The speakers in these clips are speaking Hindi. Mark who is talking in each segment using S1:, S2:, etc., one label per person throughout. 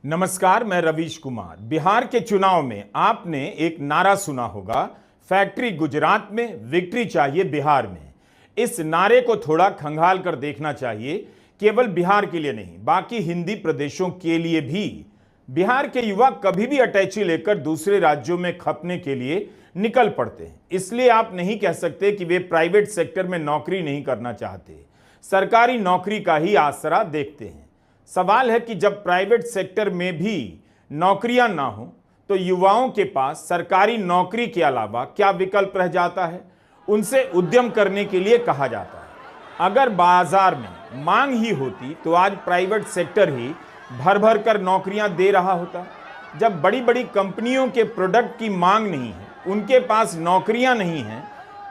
S1: नमस्कार, मैं रवीश कुमार। बिहार के चुनाव में आपने एक नारा सुना होगा, फैक्ट्री गुजरात में, विक्ट्री चाहिए बिहार में। इस नारे को थोड़ा खंगाल कर देखना चाहिए, केवल बिहार के लिए नहीं, बाकी हिंदी प्रदेशों के लिए भी। बिहार के युवा कभी भी अटैची लेकर दूसरे राज्यों में खपने के लिए निकल पड़ते हैं। इसलिए आप नहीं कह सकते कि वे प्राइवेट सेक्टर में नौकरी नहीं करना चाहते, सरकारी नौकरी का ही आसरा देखते हैं। सवाल है कि जब प्राइवेट सेक्टर में भी नौकरियां ना हो तो युवाओं के पास सरकारी नौकरी के अलावा क्या विकल्प रह जाता है? उनसे उद्यम करने के लिए कहा जाता है। अगर बाजार में मांग ही होती तो आज प्राइवेट सेक्टर ही भर भर कर नौकरियां दे रहा होता। जब बड़ी बड़ी कंपनियों के प्रोडक्ट की मांग नहीं है, उनके पास नौकरियां नहीं हैं,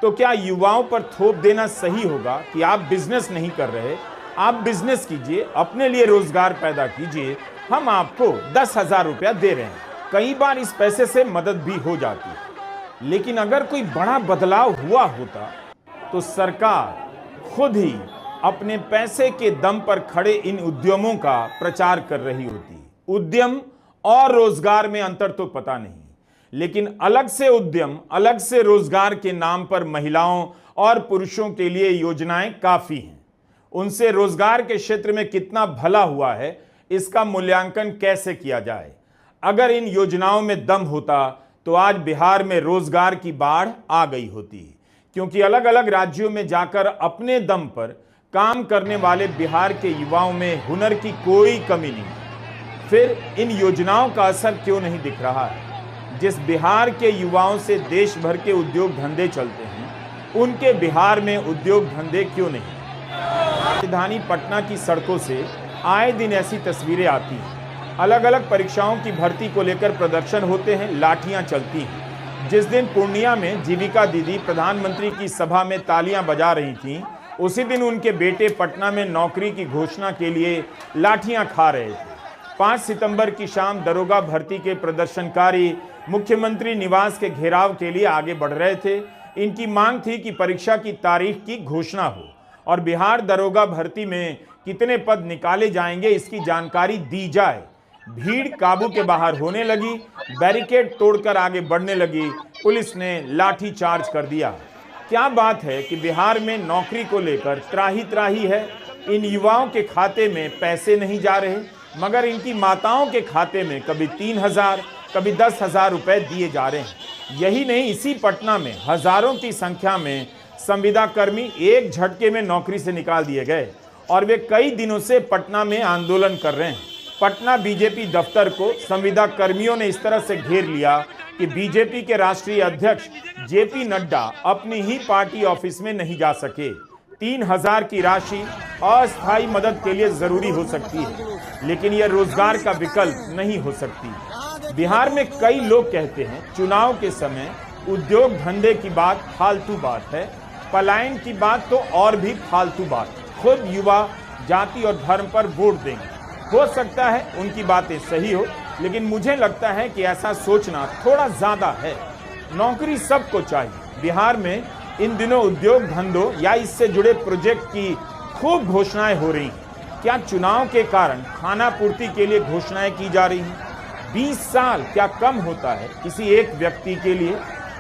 S1: तो क्या युवाओं पर थोप देना सही होगा कि आप बिजनेस नहीं कर रहे, आप बिजनेस कीजिए, अपने लिए रोजगार पैदा कीजिए, हम आपको 10,000 रुपया दे रहे हैं। कई बार इस पैसे से मदद भी हो जाती है। लेकिन अगर कोई बड़ा बदलाव हुआ होता तो सरकार खुद ही अपने पैसे के दम पर खड़े इन उद्यमों का प्रचार कर रही होती। उद्यम और रोजगार में अंतर तो पता नहीं, लेकिन अलग से उद्यम, अलग से रोजगार के नाम पर महिलाओं और पुरुषों के लिए योजनाएं काफी हैं। उनसे रोजगार के क्षेत्र में कितना भला हुआ है, इसका मूल्यांकन कैसे किया जाए? अगर इन योजनाओं में दम होता तो आज बिहार में रोजगार की बाढ़ आ गई होती, क्योंकि अलग अलग राज्यों में जाकर अपने दम पर काम करने वाले बिहार के युवाओं में हुनर की कोई कमी नहीं। फिर इन योजनाओं का असर क्यों नहीं दिख रहा है? जिस बिहार के युवाओं से देश भर के उद्योग धंधे चलते हैं, उनके बिहार में उद्योग धंधे क्यों नहीं? राजधानी पटना की सड़कों से आए दिन ऐसी तस्वीरें आती हैं। अलग अलग परीक्षाओं की भर्ती को लेकर प्रदर्शन होते हैं, लाठियां चलती हैं। जिस दिन पूर्णिया में जीविका दीदी प्रधानमंत्री की सभा में तालियां बजा रही थीं, उसी दिन उनके बेटे पटना में नौकरी की घोषणा के लिए लाठियां खा रहे थे। 5 सितंबर की शाम दरोगा भर्ती के प्रदर्शनकारी मुख्यमंत्री निवास के घेराव के लिए आगे बढ़ रहे थे। इनकी मांग थी कि परीक्षा की तारीख की घोषणा हो और बिहार दरोगा भर्ती में कितने पद निकाले जाएंगे, इसकी जानकारी दी जाए। भीड़ काबू के बाहर होने लगी, बैरिकेड तोड़कर आगे बढ़ने लगी, पुलिस ने लाठी चार्ज कर दिया। क्या बात है कि बिहार में नौकरी को लेकर त्राही त्राही है। इन युवाओं के खाते में पैसे नहीं जा रहे, मगर इनकी माताओं के खाते में कभी 3,000, कभी 10,000 रुपए दिए जा रहे हैं। यही नहीं, इसी पटना में हजारों की संख्या में संविदा कर्मी एक झटके में नौकरी से निकाल दिए गए और वे कई दिनों से पटना में आंदोलन कर रहे हैं। पटना बीजेपी दफ्तर को संविदा कर्मियों ने इस तरह से घेर लिया कि बीजेपी के राष्ट्रीय अध्यक्ष जेपी नड्डा अपनी ही पार्टी ऑफिस में नहीं जा सके। 3,000 की राशि अस्थायी मदद के लिए जरूरी हो सकती है, लेकिन यह रोजगार का विकल्प नहीं हो सकती। बिहार में कई लोग कहते हैं चुनाव के समय उद्योग धंधे की बात फालतू बात है, पलायन की बात तो और भी फालतू बात। खुद युवा जाति और धर्म पर वोट देंगे। हो सकता है उनकी बातें सही हो, लेकिन मुझे लगता है कि ऐसा सोचना थोड़ा ज्यादा है। नौकरी सबको चाहिए। बिहार में इन दिनों उद्योग धंधों या इससे जुड़े प्रोजेक्ट की खूब घोषणाएं हो रही हैं। क्या चुनाव के कारण खाना पूर्ति के लिए घोषणाएं की जा रही हैं? 20 साल क्या कम होता है किसी एक व्यक्ति के लिए?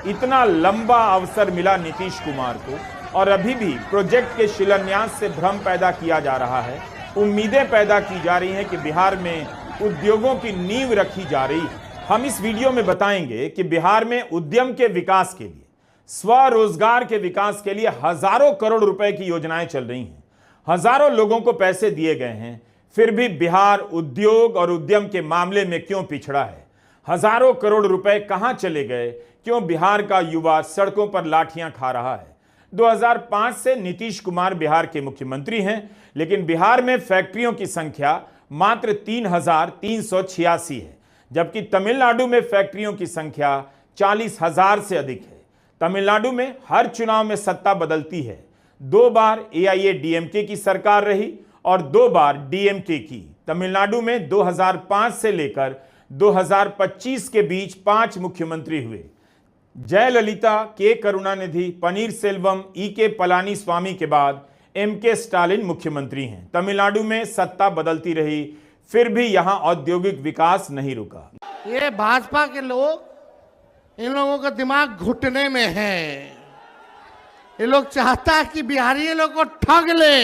S1: इतना लंबा अवसर मिला नीतीश कुमार को और अभी भी प्रोजेक्ट के शिलान्यास से भ्रम पैदा किया जा रहा है। उम्मीदें पैदा की जा रही हैं कि बिहार में उद्योगों की नींव रखी जा रही है। हम इस वीडियो में बताएंगे कि बिहार में उद्यम के विकास के लिए, स्वरोजगार के विकास के लिए हजारों करोड़ रुपए की योजनाएं चल रही हैं। हजारों लोगों को पैसे दिए गए हैं, फिर भी बिहार उद्योग और उद्यम के मामले में क्यों पिछड़ा है? हजारों करोड़ रुपए कहां चले गए? क्यों बिहार का युवा सड़कों पर लाठियां खा रहा है? 2005 से नीतीश कुमार बिहार के मुख्यमंत्री हैं, लेकिन बिहार में फैक्ट्रियों की संख्या मात्र 3,386 है, जबकि तमिलनाडु में फैक्ट्रियों की संख्या 40,000 से अधिक है। तमिलनाडु में हर चुनाव में सत्ता बदलती है। 2 बार एआईएडीएमके की सरकार रही और 2 बार डीएमके की। तमिलनाडु में 2005 से लेकर 2025 के बीच 5 मुख्यमंत्री हुए। जयललिता, के करुणानिधि, पनीर सेल्वम, के पलानी स्वामी के बाद के स्टालिन मुख्यमंत्री हैं। तमिलनाडु में सत्ता बदलती रही, फिर भी यहां औद्योगिक विकास नहीं रुका।
S2: ये भाजपा के लोग, इन लोगों का दिमाग घुटने में है। ये लोग चाहता है कि बिहारी लोग को ठग ले।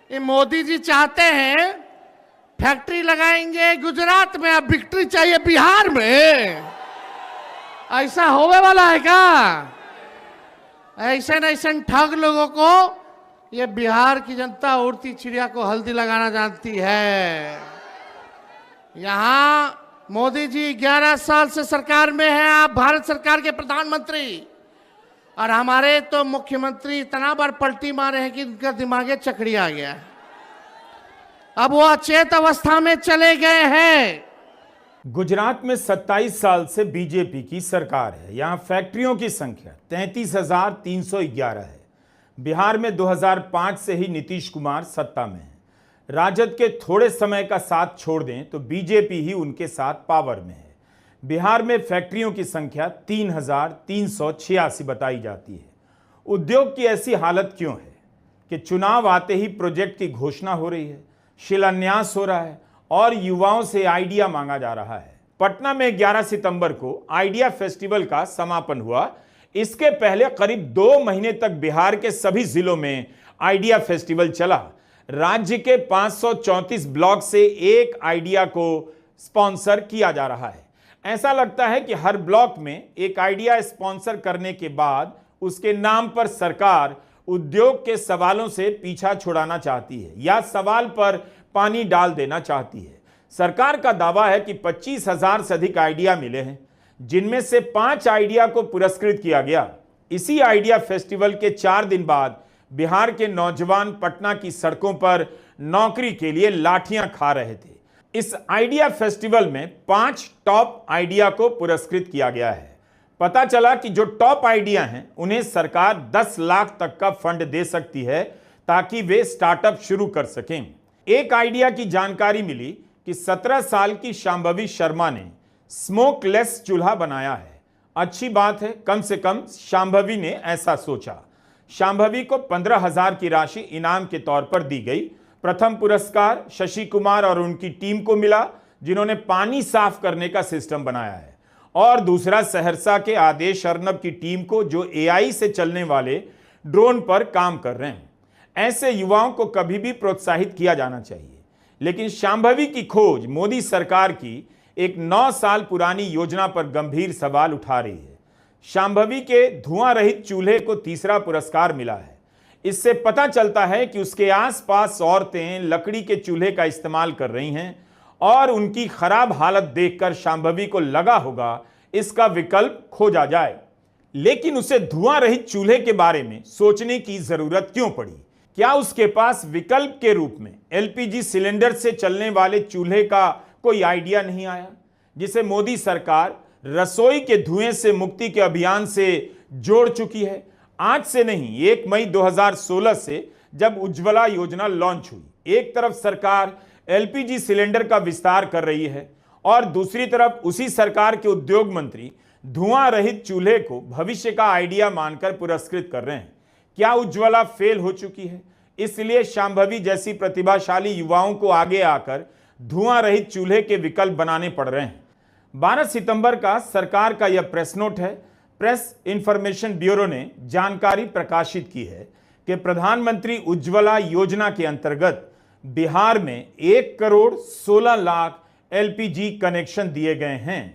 S2: ये मोदी जी चाहते हैं फैक्ट्री लगाएंगे गुजरात में, अब विक्ट्री चाहिए बिहार में। ऐसा होने वाला है क्या? ऐसे ठग लोगों को ये बिहार की जनता उड़ती चिड़िया को हल्दी लगाना जानती है। यहां मोदी जी 11 साल से सरकार में हैं, आप भारत सरकार के प्रधानमंत्री, और हमारे तो मुख्यमंत्री इतना बार पलटी मारे हैं कि उनका दिमागे चकड़ी आ गया। अब वो अचेत अवस्था में चले गए हैं।
S1: गुजरात में 27 साल से बीजेपी की सरकार है। यहां फैक्ट्रियों की संख्या 33,311 है। बिहार में 2005 से ही नीतीश कुमार सत्ता में है। राजद के थोड़े समय का साथ छोड़ दें तो बीजेपी ही उनके साथ पावर में है। बिहार में फैक्ट्रियों की संख्या 3,386 बताई जाती है। उद्योग की ऐसी हालत क्यों है कि चुनाव आते ही प्रोजेक्ट की घोषणा हो रही है, शिलान्यास हो रहा है और युवाओं से आइडिया मांगा जा रहा है। पटना में 11 सितंबर को आइडिया फेस्टिवल का समापन हुआ। इसके पहले करीब 2 महीने तक बिहार के सभी जिलों में आइडिया फेस्टिवल चला। राज्य के 534 ब्लॉक से एक आइडिया को स्पॉन्सर किया जा रहा है। ऐसा लगता है कि हर ब्लॉक में एक आइडिया स्पॉन्सर करने के बाद उसके नाम पर सरकार उद्योग के सवालों से पीछा छुड़ाना चाहती है या सवाल पर पानी डाल देना चाहती है। सरकार का दावा है कि 25,000 से अधिक आइडिया मिले हैं, जिनमें से 5 आइडिया को पुरस्कृत किया गया। इसी आइडिया फेस्टिवल के 4 दिन बाद बिहार के नौजवान पटना की सड़कों पर नौकरी के लिए लाठियां खा रहे थे। इस आइडिया फेस्टिवल में 5 टॉप आइडिया को पुरस्कृत किया गया है। पता चला कि जो टॉप आइडिया हैं उन्हें सरकार 10 लाख तक का फंड दे सकती है ताकि वे स्टार्टअप शुरू कर सकें। एक आइडिया की जानकारी मिली कि 17 साल की शांभवी शर्मा ने स्मोकलेस चूल्हा बनाया है। अच्छी बात है, कम से कम शांभवी ने ऐसा सोचा। शांभवी को 15,000 की राशि इनाम के तौर पर दी गई। प्रथम पुरस्कार शशि कुमार और उनकी टीम को मिला, जिन्होंने पानी साफ करने का सिस्टम बनाया है, और दूसरा सहरसा के आदेश अर्नब की टीम को, जो एआई से चलने वाले ड्रोन पर काम कर रहे हैं। ऐसे युवाओं को कभी भी प्रोत्साहित किया जाना चाहिए। लेकिन शांभवी की खोज मोदी सरकार की एक 9 साल पुरानी योजना पर गंभीर सवाल उठा रही है। शांभवी के धुआं रहित चूल्हे को तीसरा पुरस्कार मिला है। इससे पता चलता है कि उसके आसपास औरतें लकड़ी के चूल्हे का इस्तेमाल कर रही हैं और उनकी खराब हालत देखकर शांभवी को लगा होगा इसका विकल्प खोजा जाए। लेकिन उसे धुआं रहित चूल्हे के बारे में सोचने की जरूरत क्यों पड़ी? क्या उसके पास विकल्प के रूप में एलपीजी सिलेंडर से चलने वाले चूल्हे का कोई आइडिया नहीं आया, जिसे मोदी सरकार रसोई के धुएं से मुक्ति के अभियान से जोड़ चुकी है? आज से नहीं, 1 मई 2016 से जब उज्ज्वला योजना लॉन्च हुई, एक तरफ सरकार एलपीजी सिलेंडर का विस्तार कर रही है और दूसरी तरफ उसी सरकार के उद्योग मंत्री धुआं रहित चूल्हे को भविष्य का आइडिया मानकर पुरस्कृत कर रहे हैं। क्या उज्ज्वला फेल हो चुकी है, इसलिए शांभवी जैसी प्रतिभाशाली युवाओं को आगे आकर धुआं रहित चूल्हे के विकल्प बनाने पड़ रहे हैं? 12 सितंबर का सरकार का यह प्रेस नोट है। प्रेस इंफॉर्मेशन ब्यूरो ने जानकारी प्रकाशित की है कि प्रधानमंत्री उज्ज्वला योजना के अंतर्गत बिहार में 1 करोड़ 16 लाख एलपीजी कनेक्शन दिए गए हैं।